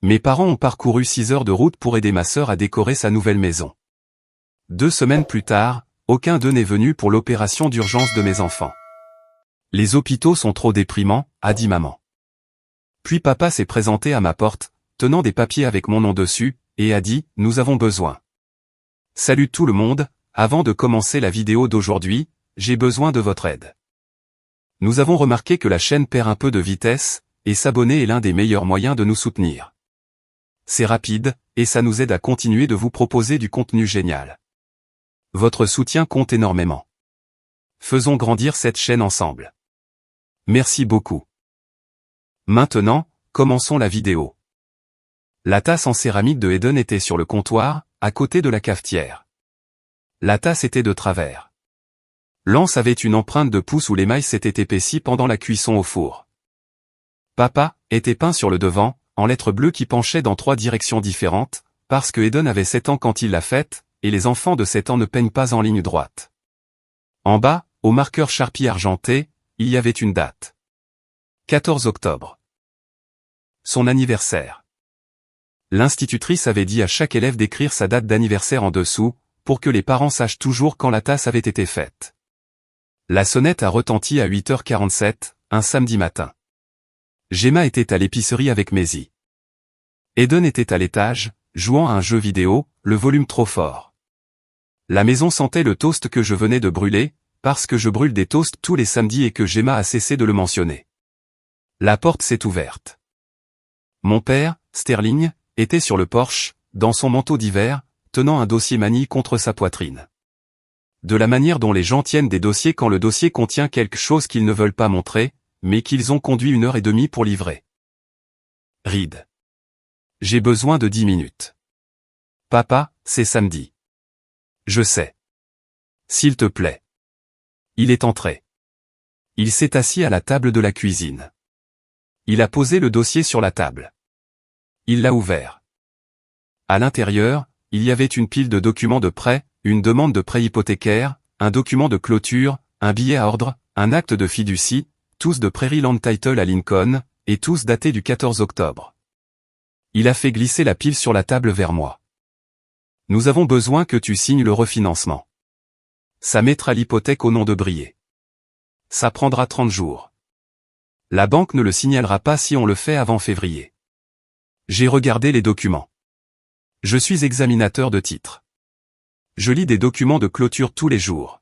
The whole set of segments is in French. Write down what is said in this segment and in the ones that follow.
Mes parents ont parcouru 6 heures de route pour aider ma sœur à décorer sa nouvelle maison. 2 semaines plus tard, aucun d'eux n'est venu pour l'opération d'urgence de mes enfants. Les hôpitaux sont trop déprimants, a dit maman. Puis papa s'est présenté à ma porte, tenant des papiers avec mon nom dessus, et a dit « Nous avons besoin. » Salut tout le monde, avant de commencer la vidéo d'aujourd'hui, j'ai besoin de votre aide. Nous avons remarqué que la chaîne perd un peu de vitesse, et s'abonner est l'un des meilleurs moyens de nous soutenir. C'est rapide, et ça nous aide à continuer de vous proposer du contenu génial. Votre soutien compte énormément. Faisons grandir cette chaîne ensemble. Merci beaucoup. Maintenant, commençons la vidéo. La tasse en céramique de Eden était sur le comptoir, à côté de la cafetière. La tasse était de travers. L'anse avait une empreinte de pouce où l'émail s'était épaissi pendant la cuisson au four. Papa était peint sur le devant, en lettres bleues qui penchaient dans 3 directions différentes, parce que Eden avait 7 ans quand il l'a faite, et les enfants de 7 ans ne peignent pas en ligne droite. En bas, au marqueur Sharpie argenté, il y avait une date. 14 octobre. Son anniversaire. L'institutrice avait dit à chaque élève d'écrire sa date d'anniversaire en dessous, pour que les parents sachent toujours quand la tasse avait été faite. La sonnette a retenti à 8h47, un samedi matin. Gemma était à l'épicerie avec Maisie. Eden était à l'étage, jouant à un jeu vidéo, le volume trop fort. La maison sentait le toast que je venais de brûler, parce que je brûle des toasts tous les samedis et que Gemma a cessé de le mentionner. La porte s'est ouverte. Mon père, Sterling, était sur le porche, dans son manteau d'hiver, tenant un dossier manille contre sa poitrine. De la manière dont les gens tiennent des dossiers quand le dossier contient quelque chose qu'ils ne veulent pas montrer, mais qu'ils ont conduit 1h30 pour livrer. Reed. J'ai besoin de 10 minutes. Papa, c'est samedi. Je sais. S'il te plaît. Il est entré. Il s'est assis à la table de la cuisine. Il a posé le dossier sur la table. Il l'a ouvert. À l'intérieur, il y avait une pile de documents de prêt, une demande de prêt hypothécaire, un document de clôture, un billet à ordre, un acte de fiducie, tous de Prairie Land Title à Lincoln, et tous datés du 14 octobre. Il a fait glisser la pile sur la table vers moi. Nous avons besoin que tu signes le refinancement. Ça mettra l'hypothèque au nom de Brié. Ça prendra 30 jours. La banque ne le signalera pas si on le fait avant février. J'ai regardé les documents. Je suis examinateur de titres. Je lis des documents de clôture tous les jours.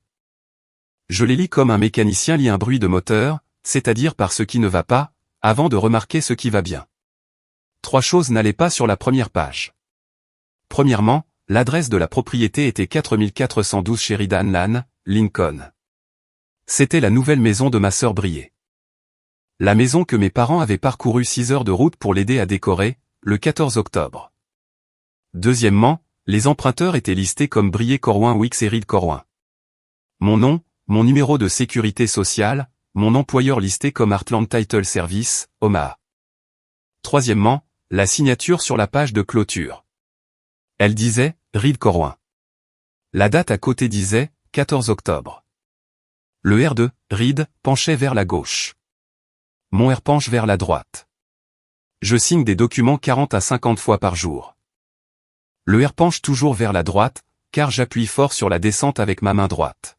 Je les lis comme un mécanicien lit un bruit de moteur, c'est-à-dire par ce qui ne va pas, avant de remarquer ce qui va bien. 3 choses n'allaient pas sur la première page. Premièrement, l'adresse de la propriété était 4412 Sheridan Lane, Lincoln. C'était la nouvelle maison de ma sœur Brié. La maison que mes parents avaient parcouru 6 heures de route pour l'aider à décorer, le 14 octobre. Deuxièmement, les emprunteurs étaient listés comme Brié Corwin Wix et Reed Corwin. Mon nom, mon numéro de sécurité sociale, mon employeur listé comme Heartland Title Service, Omaha. Troisièmement, la signature sur la page de clôture. Elle disait, Reed Corwin. La date à côté disait, 14 octobre. Le R de, Reed, penchait vers la gauche. Mon R penche vers la droite. Je signe des documents 40 à 50 fois par jour. Le R penche toujours vers la droite, car j'appuie fort sur la descente avec ma main droite.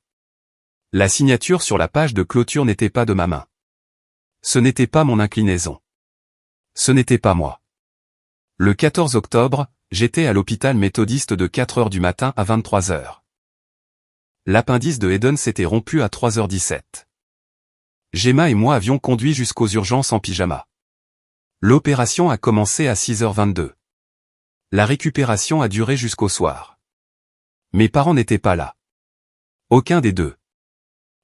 La signature sur la page de clôture n'était pas de ma main. Ce n'était pas mon inclinaison. Ce n'était pas moi. Le 14 octobre, j'étais à l'hôpital méthodiste de 4 heures du matin à 23 heures. L'appendice de Eden s'était rompu à 3h17. Gemma et moi avions conduit jusqu'aux urgences en pyjama. L'opération a commencé à 6h22. La récupération a duré jusqu'au soir. Mes parents n'étaient pas là. Aucun des deux.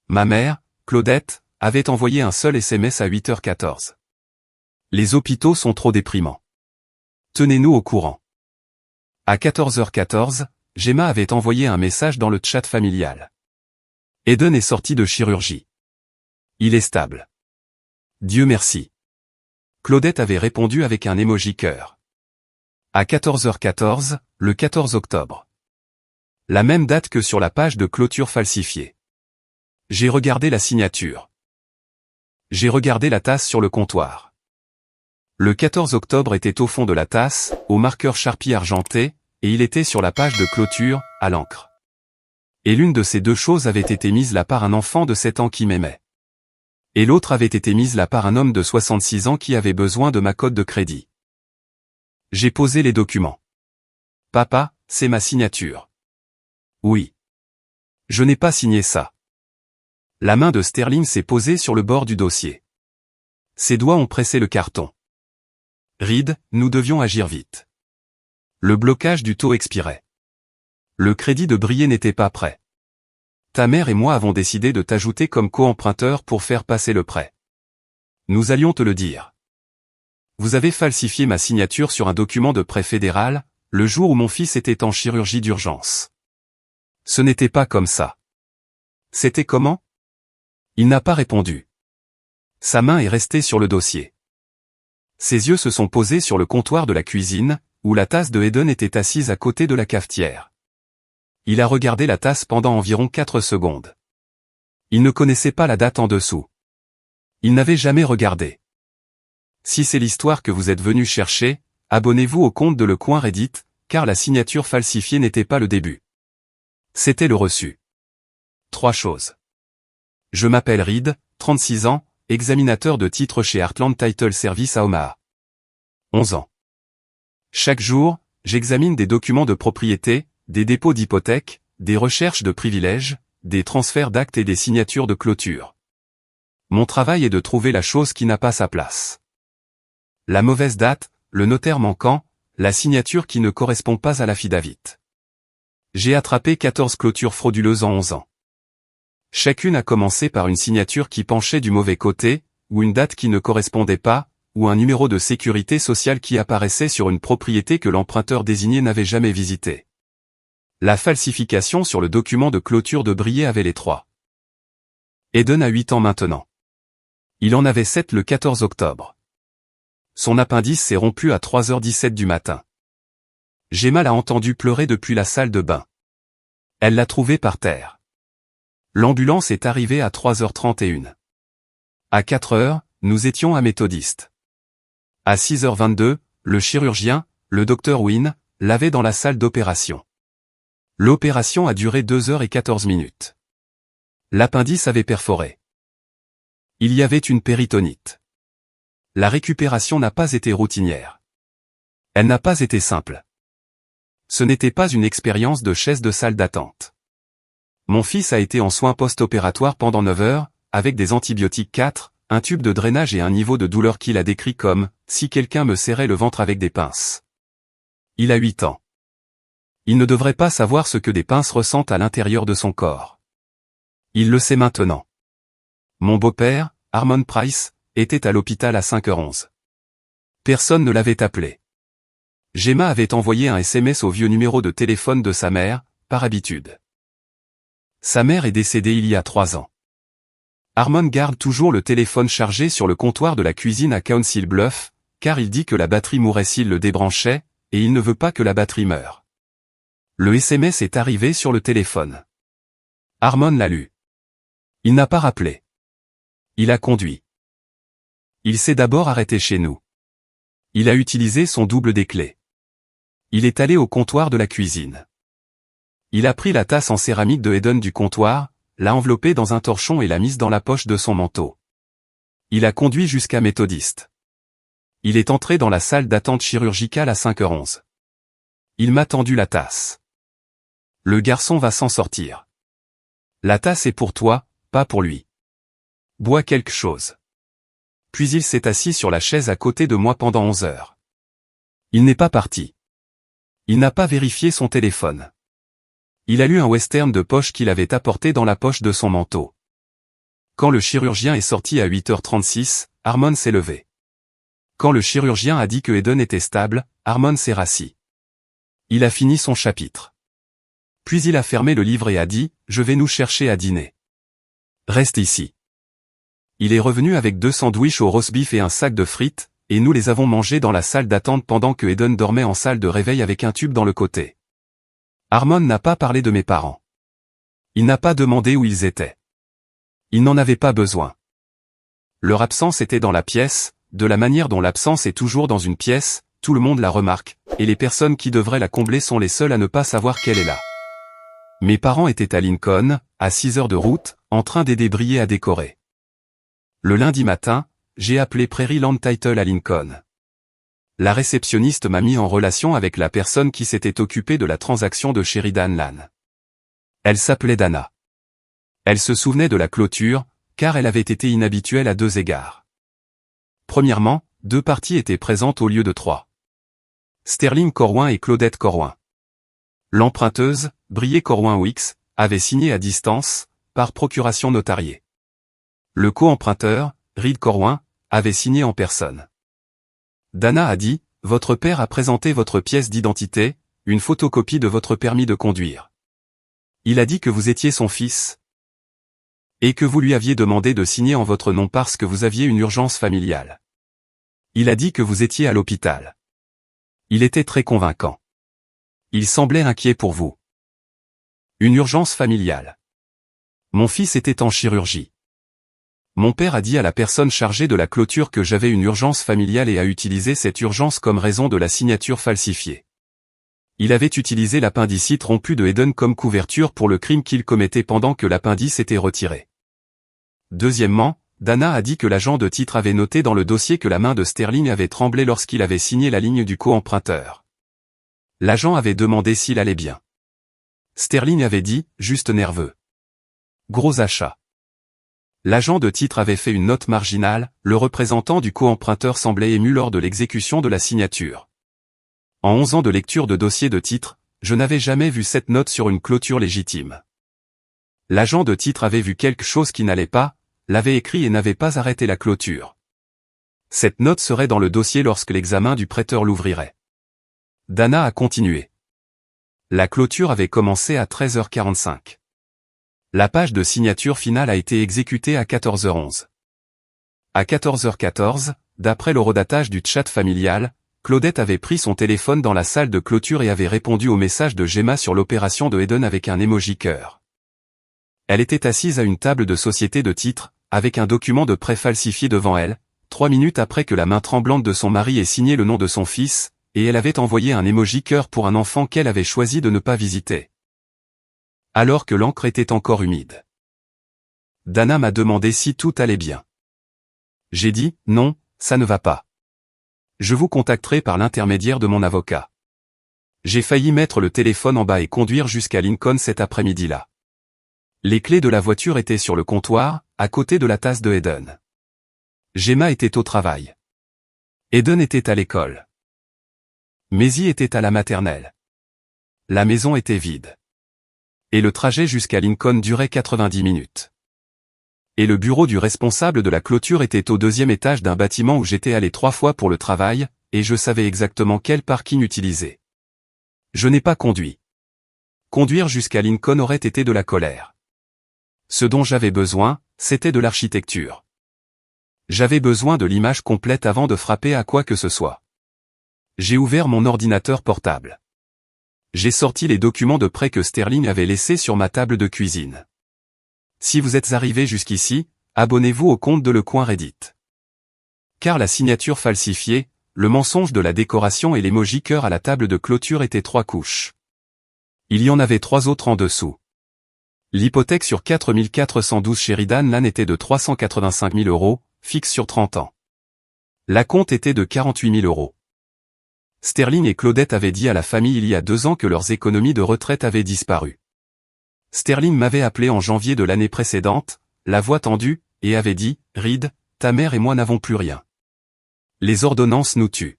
Ma mère, Claudette, avait envoyé un seul SMS à 8h14. Les hôpitaux sont trop déprimants. Tenez-nous au courant. À 14h14, Gemma avait envoyé un message dans le chat familial. Eden est sorti de chirurgie. Il est stable. Dieu merci. Claudette avait répondu avec un emoji cœur. À 14h14, le 14 octobre. La même date que sur la page de clôture falsifiée. J'ai regardé la signature. J'ai regardé la tasse sur le comptoir. Le 14 octobre était au fond de la tasse, au marqueur Sharpie argenté, et il était sur la page de clôture, à l'encre. Et l'une de ces deux choses avait été mise là par un enfant de 7 ans qui m'aimait. Et l'autre avait été mise là par un homme de 66 ans qui avait besoin de ma cote de crédit. J'ai posé les documents. Papa, c'est ma signature. Oui. Je n'ai pas signé ça. La main de Sterling s'est posée sur le bord du dossier. Ses doigts ont pressé le carton. Reed, nous devions agir vite. Le blocage du taux expirait. Le crédit de Briey n'était pas prêt. Ta mère et moi avons décidé de t'ajouter comme co-emprunteur pour faire passer le prêt. Nous allions te le dire. Vous avez falsifié ma signature sur un document de prêt fédéral, le jour où mon fils était en chirurgie d'urgence. Ce n'était pas comme ça. C'était comment? Il n'a pas répondu. Sa main est restée sur le dossier. Ses yeux se sont posés sur le comptoir de la cuisine, où la tasse de Eden était assise à côté de la cafetière. Il a regardé la tasse pendant environ 4 secondes. Il ne connaissait pas la date en dessous. Il n'avait jamais regardé. Si c'est l'histoire que vous êtes venu chercher, abonnez-vous au compte de Le Coin Reddit, car la signature falsifiée n'était pas le début. C'était le reçu. 3 choses. Je m'appelle Reed, 36 ans, examinateur de titres chez Heartland Title Service à Omaha. 11 ans. Chaque jour, j'examine des documents de propriété, des dépôts d'hypothèques, des recherches de privilèges, des transferts d'actes et des signatures de clôture. Mon travail est de trouver la chose qui n'a pas sa place. La mauvaise date, le notaire manquant, la signature qui ne correspond pas à l'affidavit. J'ai attrapé 14 clôtures frauduleuses en 11 ans. Chacune a commencé par une signature qui penchait du mauvais côté, ou une date qui ne correspondait pas, ou un numéro de sécurité sociale qui apparaissait sur une propriété que l'emprunteur désigné n'avait jamais visitée. La falsification sur le document de clôture de Briey avait les 3. Eden a 8 ans maintenant. Il en avait 7 le 14 octobre. Son appendice s'est rompu à 3h17 du matin. Gemma l'a entendu pleurer depuis la salle de bain. Elle l'a trouvé par terre. L'ambulance est arrivée à 3h31. À 4h, nous étions à Méthodiste. À 6h22, le chirurgien, le docteur Wynne, l'avait dans la salle d'opération. L'opération a duré 2h14. L'appendice avait perforé. Il y avait une péritonite. La récupération n'a pas été routinière. Elle n'a pas été simple. Ce n'était pas une expérience de chaise de salle d'attente. Mon fils a été en soins post-opératoires pendant 9 heures, avec des antibiotiques 4, un tube de drainage et un niveau de douleur qu'il a décrit comme « si quelqu'un me serrait le ventre avec des pinces ». Il a 8 ans. Il ne devrait pas savoir ce que des pinces ressentent à l'intérieur de son corps. Il le sait maintenant. Mon beau-père, Harmon Price, était à l'hôpital à 5h11. Personne ne l'avait appelé. Gemma avait envoyé un SMS au vieux numéro de téléphone de sa mère, par habitude. Sa mère est décédée il y a 3 ans. Harmon garde toujours le téléphone chargé sur le comptoir de la cuisine à Council Bluff, car il dit que la batterie mourrait s'il le débranchait, et il ne veut pas que la batterie meure. Le SMS est arrivé sur le téléphone. Harmon l'a lu. Il n'a pas rappelé. Il a conduit. Il s'est d'abord arrêté chez nous. Il a utilisé son double des clés. Il est allé au comptoir de la cuisine. Il a pris la tasse en céramique de Eden du comptoir, l'a enveloppée dans un torchon et l'a mise dans la poche de son manteau. Il a conduit jusqu'à Méthodiste. Il est entré dans la salle d'attente chirurgicale à 5h11. Il m'a tendu la tasse. Le garçon va s'en sortir. La tasse est pour toi, pas pour lui. Bois quelque chose. Puis il s'est assis sur la chaise à côté de moi pendant 11 heures. Il n'est pas parti. Il n'a pas vérifié son téléphone. Il a lu un western de poche qu'il avait apporté dans la poche de son manteau. Quand le chirurgien est sorti à 8h36, Harmon s'est levé. Quand le chirurgien a dit que Eden était stable, Harmon s'est rassis. Il a fini son chapitre. Puis il a fermé le livre et a dit « Je vais nous chercher à dîner. Reste ici. » Il est revenu avec 2 sandwichs au roast beef et un sac de frites, et nous les avons mangés dans la salle d'attente pendant que Eden dormait en salle de réveil avec un tube dans le côté. Harmon n'a pas parlé de mes parents. Il n'a pas demandé où ils étaient. Il n'en avait pas besoin. Leur absence était dans la pièce, de la manière dont l'absence est toujours dans une pièce, tout le monde la remarque, et les personnes qui devraient la combler sont les seules à ne pas savoir qu'elle est là. Mes parents étaient à Lincoln, à 6 heures de route, en train d'aider Brier à décorer. Le lundi matin, j'ai appelé Prairie Land Title à Lincoln. La réceptionniste m'a mis en relation avec la personne qui s'était occupée de la transaction de Sheridan Lane. Elle s'appelait Dana. Elle se souvenait de la clôture, car elle avait été inhabituelle à 2 égards. Premièrement, 2 parties étaient présentes au lieu de 3. Sterling Corwin et Claudette Corwin. L'emprunteuse, Brier Corwin-Wicks, avait signé à distance, par procuration notariée. Le co-emprunteur, Reed Corwin, avait signé en personne. Dana a dit, « Votre père a présenté votre pièce d'identité, une photocopie de votre permis de conduire. Il a dit que vous étiez son fils et que vous lui aviez demandé de signer en votre nom parce que vous aviez une urgence familiale. Il a dit que vous étiez à l'hôpital. Il était très convaincant. Il semblait inquiet pour vous. Une urgence familiale. Mon fils était en chirurgie. Mon père a dit à la personne chargée de la clôture que j'avais une urgence familiale et a utilisé cette urgence comme raison de la signature falsifiée. Il avait utilisé l'appendicite rompu de Eden comme couverture pour le crime qu'il commettait pendant que l'appendice était retiré. Deuxièmement, Dana a dit que l'agent de titre avait noté dans le dossier que la main de Sterling avait tremblé lorsqu'il avait signé la ligne du co-emprunteur. L'agent avait demandé s'il allait bien. Sterling avait dit, juste nerveux. Gros achat. L'agent de titre avait fait une note marginale, le représentant du co-emprunteur semblait ému lors de l'exécution de la signature. En 11 ans de lecture de dossiers de titre, je n'avais jamais vu cette note sur une clôture légitime. L'agent de titre avait vu quelque chose qui n'allait pas, l'avait écrit et n'avait pas arrêté la clôture. Cette note serait dans le dossier lorsque l'examen du prêteur l'ouvrirait. Dana a continué. La clôture avait commencé à 13h45. La page de signature finale a été exécutée à 14h11. À 14h14, d'après l'horodatage du chat familial, Claudette avait pris son téléphone dans la salle de clôture et avait répondu au message de Gemma sur l'opération de Eden avec un emoji cœur. Elle était assise à une table de société de titres, avec un document de prêt falsifié devant elle, 3 minutes après que la main tremblante de son mari ait signé le nom de son fils, et elle avait envoyé un emoji cœur pour un enfant qu'elle avait choisi de ne pas visiter. Alors que l'encre était encore humide. Dana m'a demandé si tout allait bien. J'ai dit, non, ça ne va pas. Je vous contacterai par l'intermédiaire de mon avocat. J'ai failli mettre le téléphone en bas et conduire jusqu'à Lincoln cet après-midi-là. Les clés de la voiture étaient sur le comptoir, à côté de la tasse de Eden. Gemma était au travail. Eden était à l'école. Maisie était à la maternelle. La maison était vide. Et le trajet jusqu'à Lincoln durait 90 minutes. Et le bureau du responsable de la clôture était au 2e étage d'un bâtiment où j'étais allé 3 fois pour le travail, et je savais exactement quel parking utiliser. Je n'ai pas conduit. Conduire jusqu'à Lincoln aurait été de la colère. Ce dont j'avais besoin, c'était de l'architecture. J'avais besoin de l'image complète avant de frapper à quoi que ce soit. J'ai ouvert mon ordinateur portable. J'ai sorti les documents de prêt que Sterling avait laissés sur ma table de cuisine. Si vous êtes arrivé jusqu'ici, abonnez-vous au compte de Le Coin Reddit. Car la signature falsifiée, le mensonge de la décoration et l'emoji cœur à la table de clôture étaient 3 couches. Il y en avait 3 autres en dessous. L'hypothèque sur 4412 Sheridan Lane était de 385 000 €, fixe sur 30 ans. L'acompte était de 48 000 €. Sterling et Claudette avaient dit à la famille il y a 2 ans que leurs économies de retraite avaient disparu. Sterling m'avait appelé en janvier de l'année précédente, la voix tendue, et avait dit, « Reed, ta mère et moi n'avons plus rien. Les ordonnances nous tuent.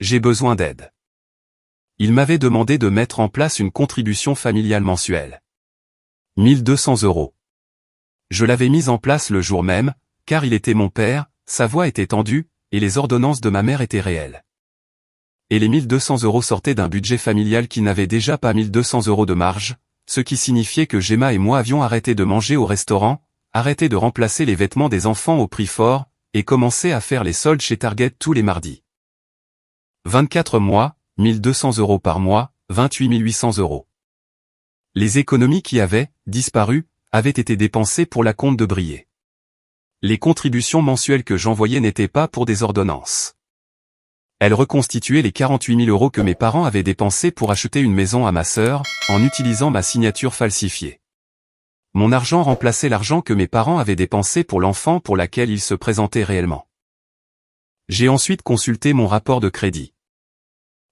J'ai besoin d'aide. » Il m'avait demandé de mettre en place une contribution familiale mensuelle. 1200 €. Je l'avais mise en place le jour même, car il était mon père, sa voix était tendue, et les ordonnances de ma mère étaient réelles. Et les 1200 € sortaient d'un budget familial qui n'avait déjà pas 1200 € de marge, ce qui signifiait que Gemma et moi avions arrêté de manger au restaurant, arrêté de remplacer les vêtements des enfants au prix fort, et commencé à faire les soldes chez Target tous les mardis. 24 mois, 1200 € par mois, 28 800 €. Les économies qui avaient disparu avaient été dépensées pour la compte de Brier. Les contributions mensuelles que j'envoyais n'étaient pas pour des ordonnances. Elles reconstituaient les 48 000 € que mes parents avaient dépensés pour acheter une maison à ma sœur, en utilisant ma signature falsifiée. Mon argent remplaçait l'argent que mes parents avaient dépensé pour l'enfant pour laquelle ils se présentaient réellement. J'ai ensuite consulté mon rapport de crédit.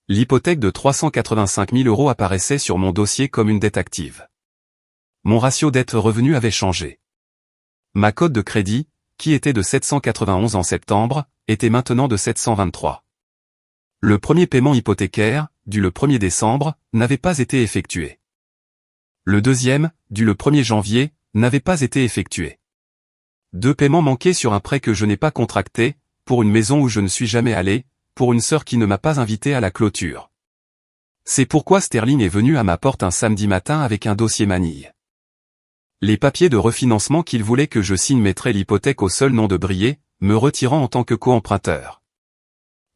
L'hypothèque de 385 000 € apparaissait sur mon dossier comme une dette active. Mon ratio dette-revenu avait changé. Ma cote de crédit, qui était de 791 en septembre, était maintenant de 723. Le premier paiement hypothécaire, dû le 1er décembre, n'avait pas été effectué. Le deuxième, dû le 1er janvier, n'avait pas été effectué. 2 paiements manqués sur un prêt que je n'ai pas contracté, pour une maison où je ne suis jamais allé, pour une sœur qui ne m'a pas invité à la clôture. C'est pourquoi Sterling est venu à ma porte un samedi matin avec un dossier manille. Les papiers de refinancement qu'il voulait que je signe mettraient l'hypothèque au seul nom de Brié, me retirant en tant que co-emprunteur.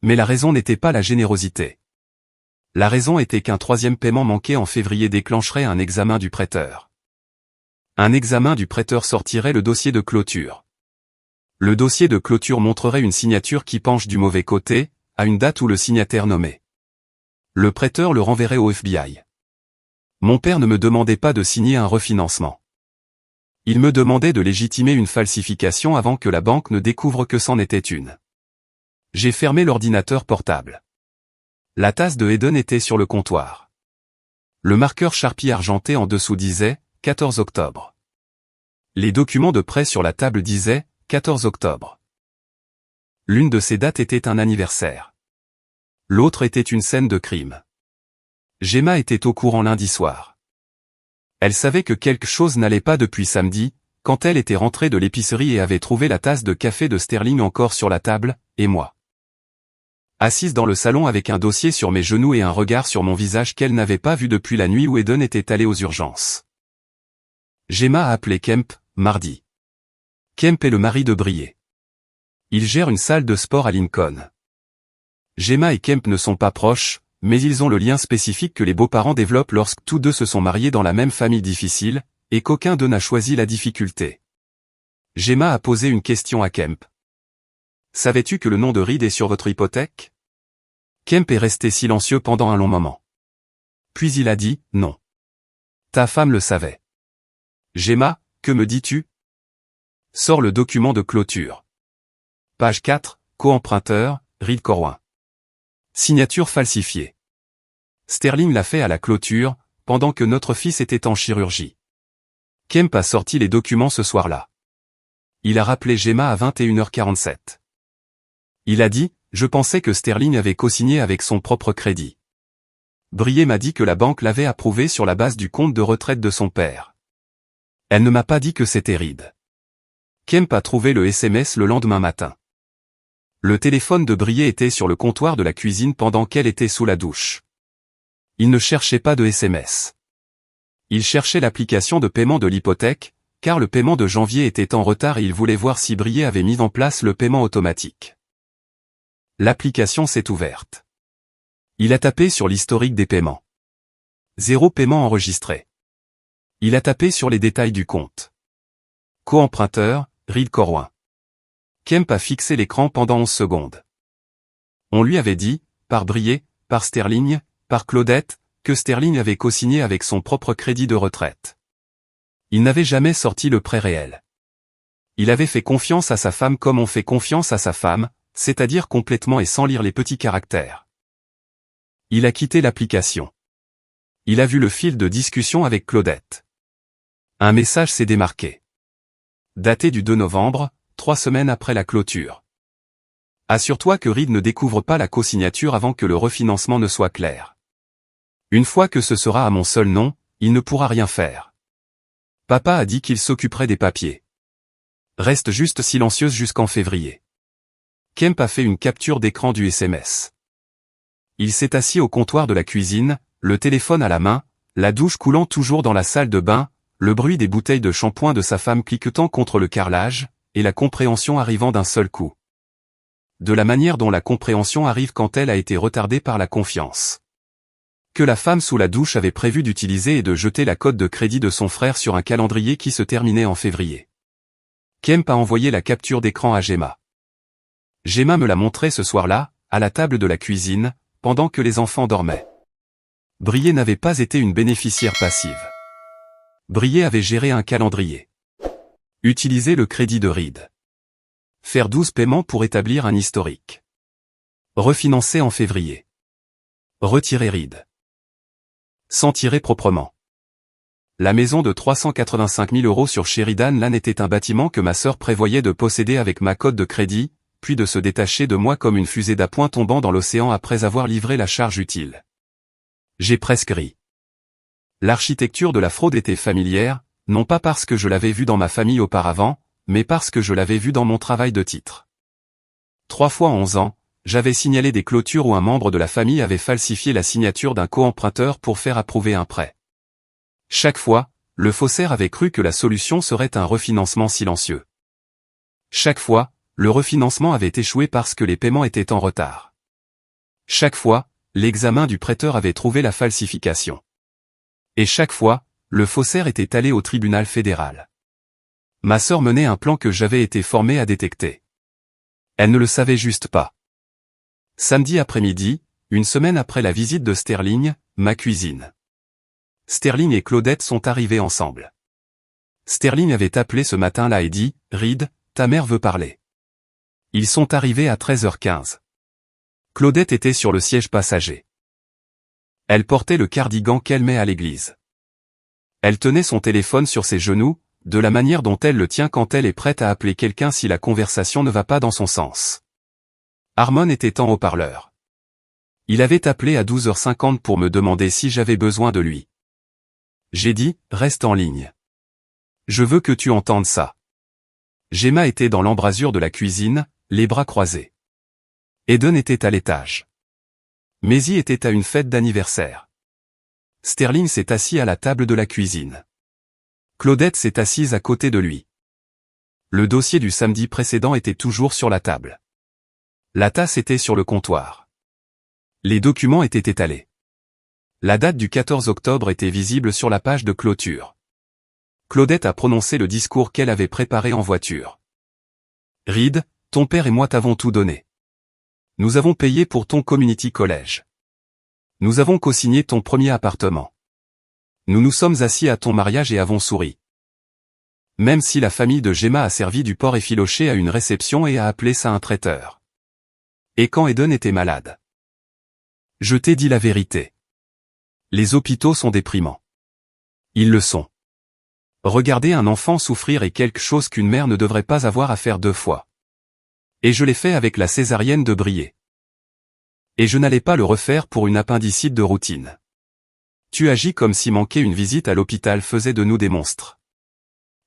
Mais la raison n'était pas la générosité. La raison était qu'un 3e paiement manqué en février déclencherait un examen du prêteur. Un examen du prêteur sortirait le dossier de clôture. Le dossier de clôture montrerait une signature qui penche du mauvais côté, à une date où le signataire nommé. Le prêteur le renverrait au FBI. Mon père ne me demandait pas de signer un refinancement. Il me demandait de légitimer une falsification avant que la banque ne découvre que c'en était une. J'ai fermé l'ordinateur portable. La tasse de Eden était sur le comptoir. Le marqueur Sharpie argenté en dessous disait « 14 octobre ». Les documents de prêt sur la table disaient « 14 octobre ». L'une de ces dates était un anniversaire. L'autre était une scène de crime. Gemma était au courant lundi soir. Elle savait que quelque chose n'allait pas depuis samedi, quand elle était rentrée de l'épicerie et avait trouvé la tasse de café de Sterling encore sur la table, et moi. Assise dans le salon avec un dossier sur mes genoux et un regard sur mon visage qu'elle n'avait pas vu depuis la nuit où Eden était allé aux urgences. Gemma a appelé Kemp, mardi. Kemp est le mari de Brié. Il gère une salle de sport à Lincoln. Gemma et Kemp ne sont pas proches, mais ils ont le lien spécifique que les beaux-parents développent lorsque tous deux se sont mariés dans la même famille difficile, et qu'aucun d'eux n'a choisi la difficulté. Gemma a posé une question à Kemp. Savais-tu que le nom de Reed est sur votre hypothèque? Kemp est resté silencieux pendant un long moment. Puis il a dit, non. Ta femme le savait. Gemma, que me dis-tu? Sors le document de clôture. Page 4, co-emprunteur, Reed Corwin. Signature falsifiée. Sterling l'a fait à la clôture, pendant que notre fils était en chirurgie. Kemp a sorti les documents ce soir-là. Il a rappelé Gemma à 21h47. Il a dit, je pensais que Sterling avait co-signé avec son propre crédit. Brié m'a dit que la banque l'avait approuvé sur la base du compte de retraite de son père. Elle ne m'a pas dit que c'était Reed. Kemp a trouvé le SMS le lendemain matin. Le téléphone de Brié était sur le comptoir de la cuisine pendant qu'elle était sous la douche. Il ne cherchait pas de SMS. Il cherchait l'application de paiement de l'hypothèque, car le paiement de janvier était en retard et il voulait voir si Brié avait mis en place le paiement automatique. L'application s'est ouverte. Il a tapé sur l'historique des paiements. 0 paiement enregistré. Il a tapé sur les détails du compte. Co-emprunteur, Reed Corwin. Kemp a fixé l'écran pendant 11 secondes. On lui avait dit, par Brié, par Sterling, par Claudette, que Sterling avait co-signé avec son propre crédit de retraite. Il n'avait jamais sorti le prêt réel. Il avait fait confiance à sa femme comme on fait confiance à sa femme, c'est-à-dire complètement et sans lire les petits caractères. Il a quitté l'application. Il a vu le fil de discussion avec Claudette. Un message s'est démarqué. Daté du 2 novembre, 3 semaines après la clôture. Assure-toi que Reed ne découvre pas la co-signature avant que le refinancement ne soit clair. Une fois que ce sera à mon seul nom, il ne pourra rien faire. Papa a dit qu'il s'occuperait des papiers. Reste juste silencieuse jusqu'en février. Kemp a fait une capture d'écran du SMS. Il s'est assis au comptoir de la cuisine, le téléphone à la main, la douche coulant toujours dans la salle de bain, le bruit des bouteilles de shampoing de sa femme cliquetant contre le carrelage, et la compréhension arrivant d'un seul coup. De la manière dont la compréhension arrive quand elle a été retardée par la confiance. Que la femme sous la douche avait prévu d'utiliser et de jeter la cote de crédit de son frère sur un calendrier qui se terminait en février. Kemp a envoyé la capture d'écran à Gemma. Gemma me l'a montré ce soir-là, à la table de la cuisine, pendant que les enfants dormaient. Brié n'avait pas été une bénéficiaire passive. Brié avait géré un calendrier. Utiliser le crédit de Reed. Faire 12 paiements pour établir un historique. Refinancer en février. Retirer Reed. S'en tirer proprement. La maison de 385 000 € sur Sheridan Lane était un bâtiment que ma sœur prévoyait de posséder avec ma cote de crédit, puis de se détacher de moi comme une fusée d'appoint tombant dans l'océan après avoir livré la charge utile. J'ai presque ri. L'architecture de la fraude était familière, non pas parce que je l'avais vue dans ma famille auparavant, mais parce que je l'avais vue dans mon travail de titre. 3 fois en 11 ans, j'avais signalé des clôtures où un membre de la famille avait falsifié la signature d'un co-emprunteur pour faire approuver un prêt. Chaque fois, le faussaire avait cru que la solution serait un refinancement silencieux. Chaque fois, le refinancement avait échoué parce que les paiements étaient en retard. Chaque fois, l'examen du prêteur avait trouvé la falsification. Et chaque fois, le faussaire était allé au tribunal fédéral. Ma sœur menait un plan que j'avais été formé à détecter. Elle ne le savait juste pas. Samedi après-midi, une semaine après la visite de Sterling, ma cuisine. Sterling et Claudette sont arrivés ensemble. Sterling avait appelé ce matin-là et dit « Reed, ta mère veut parler ». Ils sont arrivés à 13h15. Claudette était sur le siège passager. Elle portait le cardigan qu'elle met à l'église. Elle tenait son téléphone sur ses genoux, de la manière dont elle le tient quand elle est prête à appeler quelqu'un si la conversation ne va pas dans son sens. Harmon était en haut-parleur. Il avait appelé à 12h50 pour me demander si j'avais besoin de lui. J'ai dit, reste en ligne. Je veux que tu entendes ça. Gemma était dans l'embrasure de la cuisine, les bras croisés. Eden était à l'étage. Maisie était à une fête d'anniversaire. Sterling s'est assis à la table de la cuisine. Claudette s'est assise à côté de lui. Le dossier du samedi précédent était toujours sur la table. La tasse était sur le comptoir. Les documents étaient étalés. La date du 14 octobre était visible sur la page de clôture. Claudette a prononcé le discours qu'elle avait préparé en voiture. Reed, ton père et moi t'avons tout donné. Nous avons payé pour ton community college. Nous avons co-signé ton premier appartement. Nous nous sommes assis à ton mariage et avons souri. Même si la famille de Gemma a servi du porc effiloché à une réception et a appelé ça un traiteur. Et quand Eden était malade. Je t'ai dit la vérité. Les hôpitaux sont déprimants. Ils le sont. Regarder un enfant souffrir est quelque chose qu'une mère ne devrait pas avoir à faire 2 fois. Et je l'ai fait avec la césarienne de Brié. Et je n'allais pas le refaire pour une appendicite de routine. Tu agis comme si manquer une visite à l'hôpital faisait de nous des monstres.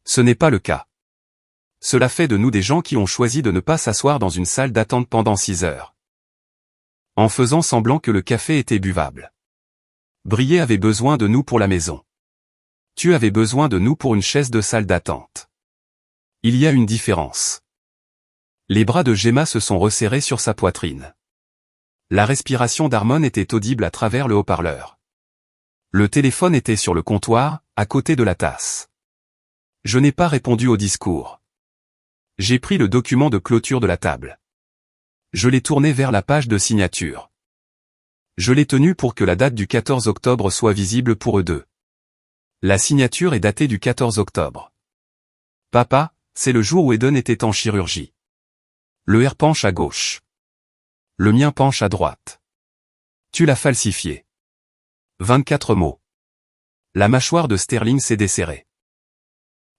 Ce n'est pas le cas. Cela fait de nous des gens qui ont choisi de ne pas s'asseoir dans une salle d'attente pendant 6 heures. En faisant semblant que le café était buvable. Brié avait besoin de nous pour la maison. Tu avais besoin de nous pour une chaise de salle d'attente. Il y a une différence. Les bras de Gemma se sont resserrés sur sa poitrine. La respiration d'Harmon était audible à travers le haut-parleur. Le téléphone était sur le comptoir, à côté de la tasse. Je n'ai pas répondu au discours. J'ai pris le document de clôture de la table. Je l'ai tourné vers la page de signature. Je l'ai tenu pour que la date du 14 octobre soit visible pour eux deux. La signature est datée du 14 octobre. Papa, c'est le jour où Eden était en chirurgie. Le R penche à gauche. Le mien penche à droite. Tu l'as falsifié. 24 mots. La mâchoire de Sterling s'est desserrée.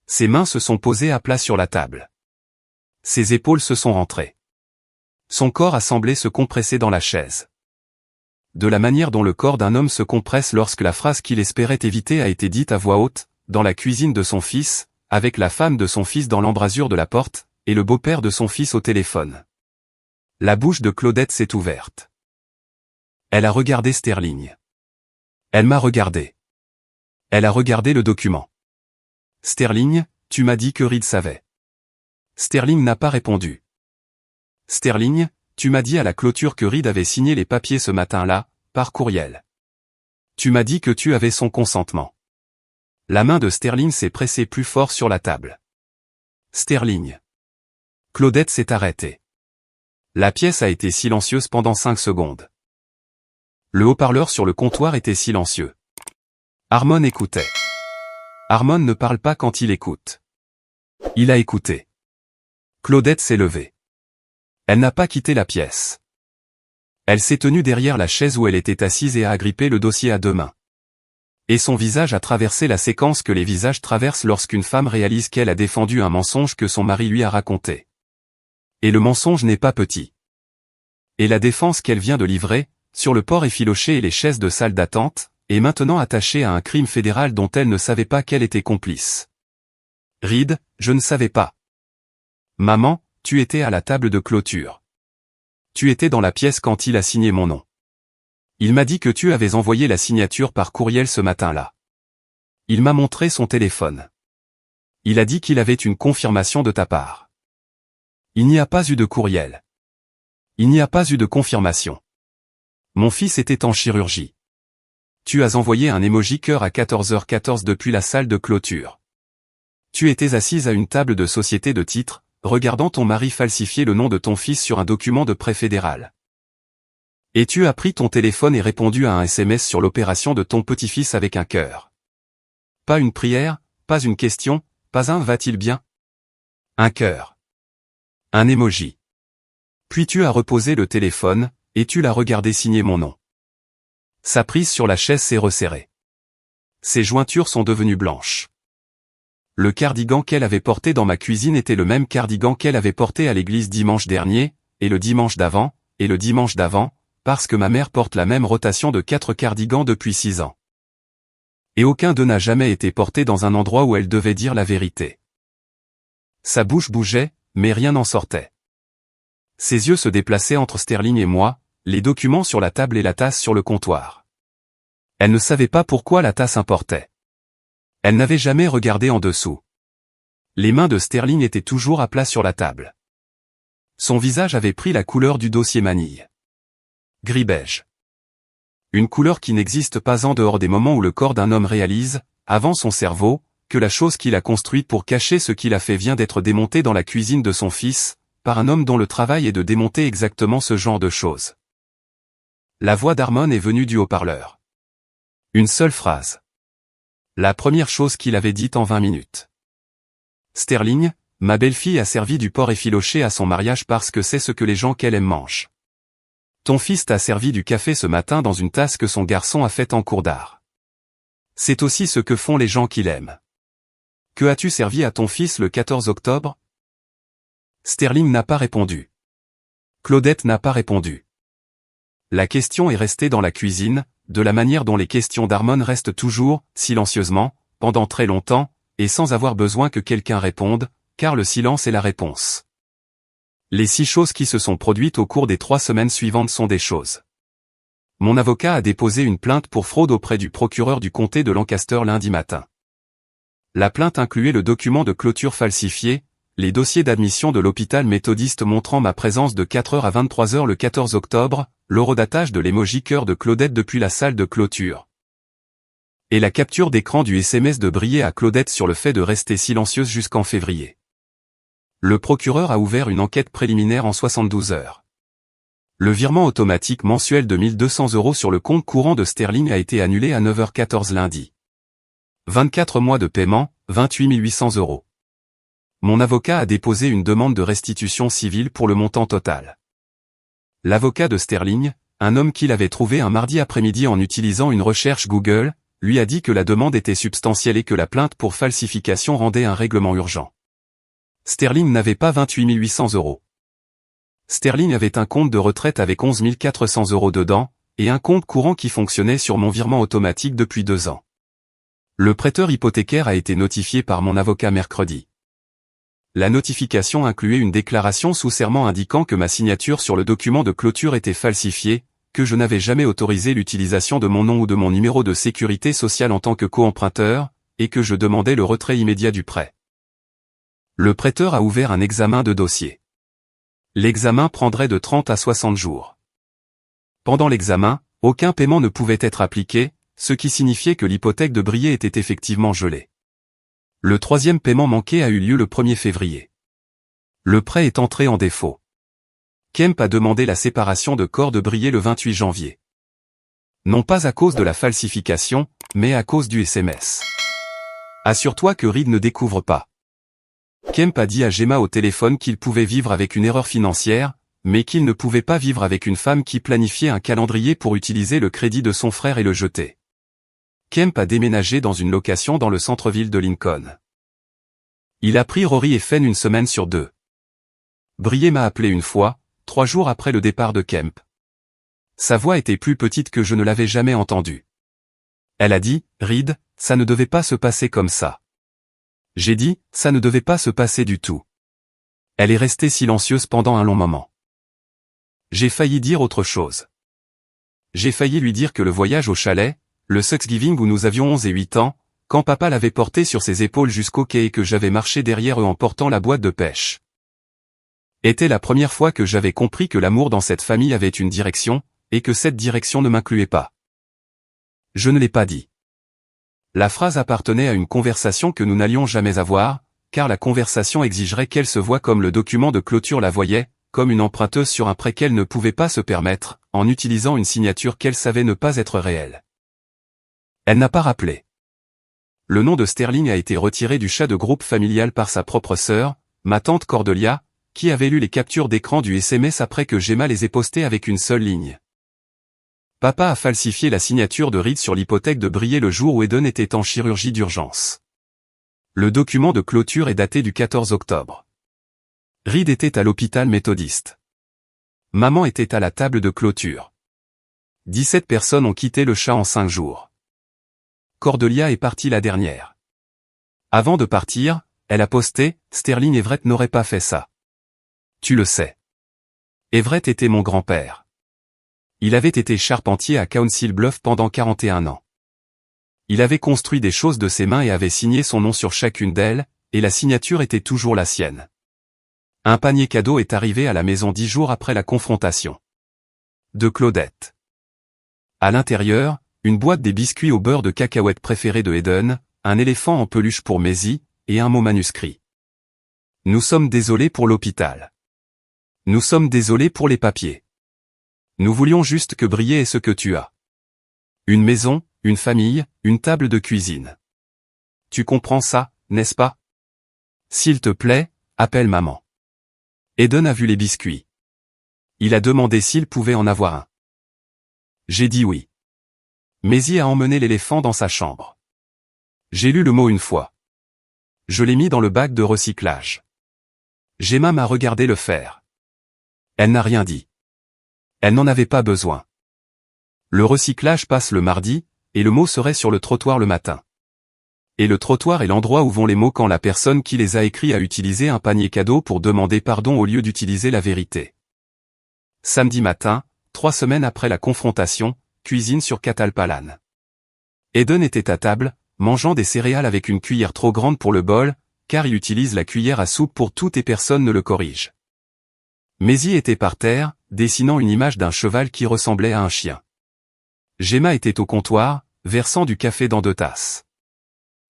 Ses mains se sont posées à plat sur la table. Ses épaules se sont rentrées. Son corps a semblé se compresser dans la chaise. De la manière dont le corps d'un homme se compresse lorsque la phrase qu'il espérait éviter a été dite à voix haute, dans la cuisine de son fils, avec la femme de son fils dans l'embrasure de la porte, et le beau-père de son fils au téléphone. La bouche de Claudette s'est ouverte. Elle a regardé Sterling. Elle m'a regardé. Elle a regardé le document. Sterling, tu m'as dit que Reed savait. Sterling n'a pas répondu. Sterling, tu m'as dit à la clôture que Reed avait signé les papiers ce matin-là, par courriel. Tu m'as dit que tu avais son consentement. La main de Sterling s'est pressée plus fort sur la table. Sterling. Claudette s'est arrêtée. La pièce a été silencieuse pendant 5 secondes. Le haut-parleur sur le comptoir était silencieux. Harmon écoutait. Harmon ne parle pas quand il écoute. Il a écouté. Claudette s'est levée. Elle n'a pas quitté la pièce. Elle s'est tenue derrière la chaise où elle était assise et a agrippé le dossier à 2 mains. Et son visage a traversé la séquence que les visages traversent lorsqu'une femme réalise qu'elle a défendu un mensonge que son mari lui a raconté. Et le mensonge n'est pas petit. Et la défense qu'elle vient de livrer, sur le port effiloché et les chaises de salle d'attente, est maintenant attachée à un crime fédéral dont elle ne savait pas qu'elle était complice. Reed, je ne savais pas. Maman, tu étais à la table de clôture. Tu étais dans la pièce quand il a signé mon nom. Il m'a dit que tu avais envoyé la signature par courriel ce matin-là. Il m'a montré son téléphone. Il a dit qu'il avait une confirmation de ta part. Il n'y a pas eu de courriel. Il n'y a pas eu de confirmation. Mon fils était en chirurgie. Tu as envoyé un emoji cœur à 14h14 depuis la salle de clôture. Tu étais assise à une table de société de titres, regardant ton mari falsifier le nom de ton fils sur un document de prêt fédéral. Et tu as pris ton téléphone et répondu à un SMS sur l'opération de ton petit-fils avec un cœur. Pas une prière, pas une question, pas un va-t-il bien? Un cœur. Un emoji. Puis tu as reposé le téléphone, et tu l'as regardé signer mon nom. Sa prise sur la chaise s'est resserrée. Ses jointures sont devenues blanches. Le cardigan qu'elle avait porté dans ma cuisine était le même cardigan qu'elle avait porté à l'église dimanche dernier, et le dimanche d'avant, et le dimanche d'avant, parce que ma mère porte la même rotation de 4 cardigans depuis 6 ans. Et aucun d'eux n'a jamais été porté dans un endroit où elle devait dire la vérité. Sa bouche bougeait, mais rien n'en sortait. Ses yeux se déplaçaient entre Sterling et moi, les documents sur la table et la tasse sur le comptoir. Elle ne savait pas pourquoi la tasse importait. Elle n'avait jamais regardé en dessous. Les mains de Sterling étaient toujours à plat sur la table. Son visage avait pris la couleur du dossier manille. Gris-beige. Une couleur qui n'existe pas en dehors des moments où le corps d'un homme réalise, avant son cerveau, que la chose qu'il a construite pour cacher ce qu'il a fait vient d'être démontée dans la cuisine de son fils, par un homme dont le travail est de démonter exactement ce genre de choses. La voix d'Harmon est venue du haut-parleur. Une seule phrase. La première chose qu'il avait dite en 20 minutes. Sterling, ma belle-fille a servi du porc effiloché à son mariage parce que c'est ce que les gens qu'elle aime mangent. Ton fils t'a servi du café ce matin dans une tasse que son garçon a faite en cours d'art. C'est aussi ce que font les gens qu'il aime. Que as-tu servi à ton fils le 14 octobre? Sterling n'a pas répondu. Claudette n'a pas répondu. La question est restée dans la cuisine, de la manière dont les questions d'Harmon restent toujours, silencieusement, pendant très longtemps, et sans avoir besoin que quelqu'un réponde, car le silence est la réponse. Les 6 choses qui se sont produites au cours des 3 semaines suivantes sont des choses. Mon avocat a déposé une plainte pour fraude auprès du procureur du comté de Lancaster lundi matin. La plainte incluait le document de clôture falsifié, les dossiers d'admission de l'hôpital méthodiste montrant ma présence de 4h à 23h le 14 octobre, l'horodatage de l'émoji cœur de Claudette depuis la salle de clôture. Et la capture d'écran du SMS de Brier à Claudette sur le fait de rester silencieuse jusqu'en février. Le procureur a ouvert une enquête préliminaire en 72 heures. Le virement automatique mensuel de 1 200 € sur le compte courant de Sterling a été annulé à 9h14 lundi. 24 mois de paiement, 28 800 €. Mon avocat a déposé une demande de restitution civile pour le montant total. L'avocat de Sterling, un homme qu'il avait trouvé un mardi après-midi en utilisant une recherche Google, lui a dit que la demande était substantielle et que la plainte pour falsification rendait un règlement urgent. Sterling n'avait pas 28 800 €. Sterling avait un compte de retraite avec 11 400 € dedans, et un compte courant qui fonctionnait sur mon virement automatique depuis 2 ans. Le prêteur hypothécaire a été notifié par mon avocat mercredi. La notification incluait une déclaration sous serment indiquant que ma signature sur le document de clôture était falsifiée, que je n'avais jamais autorisé l'utilisation de mon nom ou de mon numéro de sécurité sociale en tant que co-emprunteur, et que je demandais le retrait immédiat du prêt. Le prêteur a ouvert un examen de dossier. L'examen prendrait de 30 à 60 jours. Pendant l'examen, aucun paiement ne pouvait être appliqué, ce qui signifiait que l'hypothèque de Brier était effectivement gelée. Le troisième paiement manqué a eu lieu le 1er février. Le prêt est entré en défaut. Kemp a demandé la séparation de corps de Briey le 28 janvier. Non pas à cause de la falsification, mais à cause du SMS. Assure-toi que Reed ne découvre pas. Kemp a dit à Gemma au téléphone qu'il pouvait vivre avec une erreur financière, mais qu'il ne pouvait pas vivre avec une femme qui planifiait un calendrier pour utiliser le crédit de son frère et le jeter. Kemp a déménagé dans une location dans le centre-ville de Lincoln. Il a pris Rory et Fen une semaine sur 2. Briey m'a appelé une fois, 3 jours après le départ de Kemp. Sa voix était plus petite que je ne l'avais jamais entendue. Elle a dit, « Reed, ça ne devait pas se passer comme ça. » J'ai dit, « Ça ne devait pas se passer du tout. » Elle est restée silencieuse pendant un long moment. J'ai failli dire autre chose. J'ai failli lui dire que le voyage au chalet, le Thanksgiving où nous avions 11 et 8 ans, quand papa l'avait porté sur ses épaules jusqu'au quai et que j'avais marché derrière eux en portant la boîte de pêche, était la première fois que j'avais compris que l'amour dans cette famille avait une direction, et que cette direction ne m'incluait pas. Je ne l'ai pas dit. La phrase appartenait à une conversation que nous n'allions jamais avoir, car la conversation exigerait qu'elle se voie comme le document de clôture la voyait, comme une emprunteuse sur un prêt qu'elle ne pouvait pas se permettre, en utilisant une signature qu'elle savait ne pas être réelle. Elle n'a pas rappelé. Le nom de Sterling a été retiré du chat de groupe familial par sa propre sœur, ma tante Cordelia, qui avait lu les captures d'écran du SMS après que Gemma les ait postées avec une seule ligne. Papa a falsifié la signature de Reed sur l'hypothèque de Briey le jour où Eden était en chirurgie d'urgence. Le document de clôture est daté du 14 octobre. Reed était à l'hôpital méthodiste. Maman était à la table de clôture. 17 personnes ont quitté le chat en 5 jours. Cordelia est partie la dernière. Avant de partir, elle a posté, « Sterling Everett n'aurait pas fait ça. Tu le sais. Everett était mon grand-père. Il avait été charpentier à Council Bluff pendant 41 ans. Il avait construit des choses de ses mains et avait signé son nom sur chacune d'elles, et la signature était toujours la sienne. Un panier cadeau est arrivé à la maison 10 jours après la confrontation. De Claudette. À l'intérieur, une boîte des biscuits au beurre de cacahuètes préférés de Eden, un éléphant en peluche pour Maisie, et un mot manuscrit. Nous sommes désolés pour l'hôpital. Nous sommes désolés pour les papiers. Nous voulions juste que Briey ait ce que tu as. Une maison, une famille, une table de cuisine. Tu comprends ça, n'est-ce pas? S'il te plaît, appelle maman. Eden a vu les biscuits. Il a demandé s'il pouvait en avoir un. J'ai dit oui. Maisie a emmené l'éléphant dans sa chambre. J'ai lu le mot une fois. Je l'ai mis dans le bac de recyclage. Gemma m'a regardé le faire. Elle n'a rien dit. Elle n'en avait pas besoin. Le recyclage passe le mardi, et le mot serait sur le trottoir le matin. Et le trottoir est l'endroit où vont les mots quand la personne qui les a écrits a utilisé un panier cadeau pour demander pardon au lieu d'utiliser la vérité. Samedi matin, 3 semaines après la confrontation, cuisine sur Catalpalan. Eden était à table, mangeant des céréales avec une cuillère trop grande pour le bol, car il utilise la cuillère à soupe pour tout et personne ne le corrige. Maisie était par terre, dessinant une image d'un cheval qui ressemblait à un chien. Gemma était au comptoir, versant du café dans 2 tasses.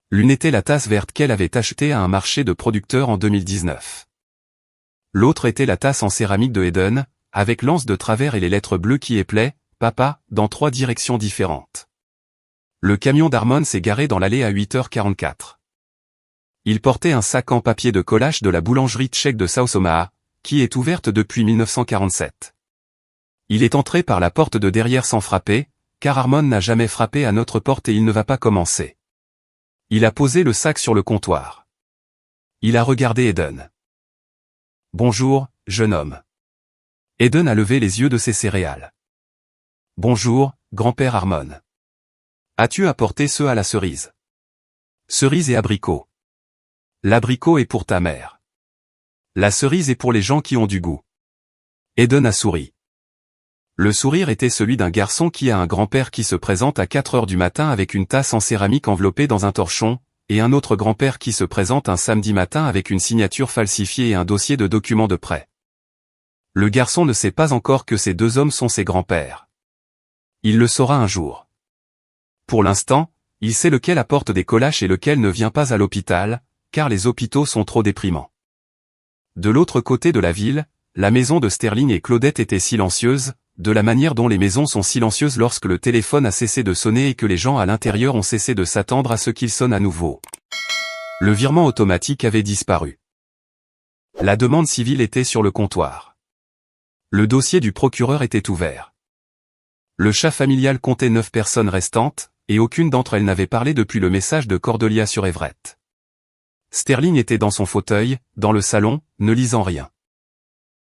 L'une était la tasse verte qu'elle avait achetée à un marché de producteurs en 2019. L'autre était la tasse en céramique de Eden, avec l'anse de travers et les lettres bleues qui éplaient, « Papa », dans 3 directions différentes. Le camion d'Harmon s'est garé dans l'allée à 8h44. Il portait un sac en papier de collage de la boulangerie tchèque de South Omaha, qui est ouverte depuis 1947. Il est entré par la porte de derrière sans frapper, car Harmon n'a jamais frappé à notre porte et il ne va pas commencer. Il a posé le sac sur le comptoir. Il a regardé Eden. « Bonjour, jeune homme. » Eden a levé les yeux de ses céréales. « Bonjour, grand-père Harmon. As-tu apporté ceux à la cerise? » Cerise et abricot. L'abricot est pour ta mère. La cerise est pour les gens qui ont du goût. Eden a souri. Le sourire était celui d'un garçon qui a un grand-père qui se présente à 4 heures du matin avec une tasse en céramique enveloppée dans un torchon, et un autre grand-père qui se présente un samedi matin avec une signature falsifiée et un dossier de documents de prêt. Le garçon ne sait pas encore que ces 2 hommes sont ses grands-pères. Il le saura un jour. Pour l'instant, Il sait lequel apporte des collages et lequel ne vient pas à l'hôpital, car les hôpitaux sont trop déprimants. De l'autre côté de la ville, la maison de Sterling et Claudette était silencieuse, de la manière dont les maisons sont silencieuses lorsque le téléphone a cessé de sonner et que les gens à l'intérieur ont cessé de s'attendre à ce qu'il sonne à nouveau. Le virement automatique avait disparu. La demande civile était sur le comptoir. Le dossier du procureur était ouvert. Le chat familial comptait 9 personnes restantes, et aucune d'entre elles n'avait parlé depuis le message de Cordelia sur Everett. Sterling était dans son fauteuil, dans le salon, ne lisant rien.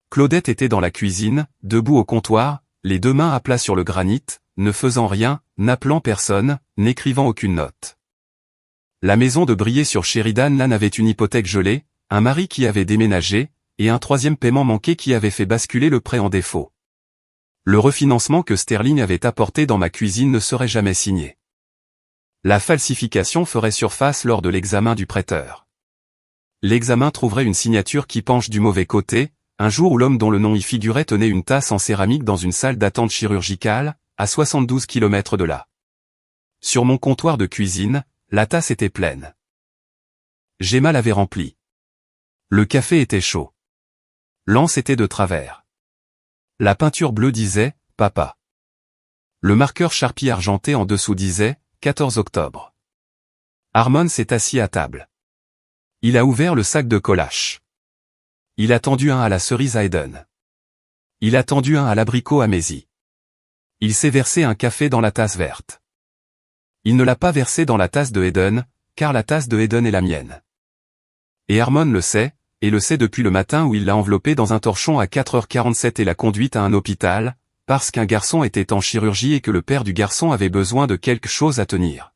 Claudette était dans la cuisine, debout au comptoir, les deux mains à plat sur le granit, ne faisant rien, n'appelant personne, n'écrivant aucune note. La maison de Briey-sur-Sheridan Lane avait une hypothèque gelée, un mari qui avait déménagé, et un troisième paiement manqué qui avait fait basculer le prêt en défaut. Le refinancement que Sterling avait apporté dans ma cuisine ne serait jamais signé. La falsification ferait surface lors de l'examen du prêteur. L'examen trouverait une signature qui penche du mauvais côté, un jour où l'homme dont le nom y figurait tenait une tasse en céramique dans une salle d'attente chirurgicale, à 72 km de là. Sur mon comptoir de cuisine, la tasse était pleine. Gemma l'avait remplie. Le café était chaud. L'anse était de travers. La peinture bleue disait « Papa ». Le marqueur Sharpie argenté en dessous disait « 14 octobre ». Harmon s'est assis à table. Il a ouvert le sac de collages. Il a tendu un à la cerise à Eden. Il a tendu un à l'abricot à Maisie. Il s'est versé un café dans la tasse verte. Il ne l'a pas versé dans la tasse de Eden, car la tasse de Eden est la mienne. Et Harmon le sait, et le sait depuis le matin où il l'a enveloppé dans un torchon à 4h47 et l'a conduite à un hôpital, parce qu'un garçon était en chirurgie et que le père du garçon avait besoin de quelque chose à tenir.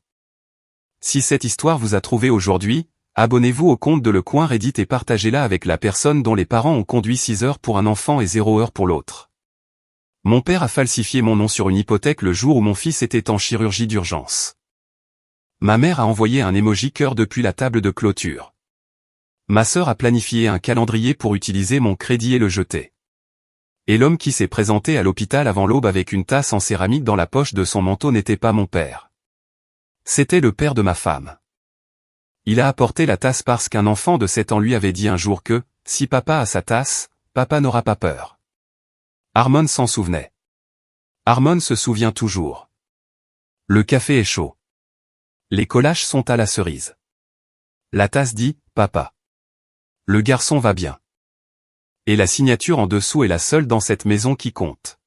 Si cette histoire vous a trouvé aujourd'hui, abonnez-vous au compte de Le Coin Reddit et partagez-la avec la personne dont les parents ont conduit 6 heures pour un enfant et 0 heure pour l'autre. Mon père a falsifié mon nom sur une hypothèque le jour où mon fils était en chirurgie d'urgence. Ma mère a envoyé un emoji cœur depuis la table de clôture. Ma sœur a planifié un calendrier pour utiliser mon crédit et le jeter. Et l'homme qui s'est présenté à l'hôpital avant l'aube avec une tasse en céramique dans la poche de son manteau n'était pas mon père. C'était le père de ma femme. Il a apporté la tasse parce qu'un enfant de 7 ans lui avait dit un jour que, si papa a sa tasse, papa n'aura pas peur. Harmon s'en souvenait. Harmon se souvient toujours. Le café est chaud. Les collages sont à la cerise. La tasse dit, papa. Le garçon va bien. Et la signature en dessous est la seule dans cette maison qui compte.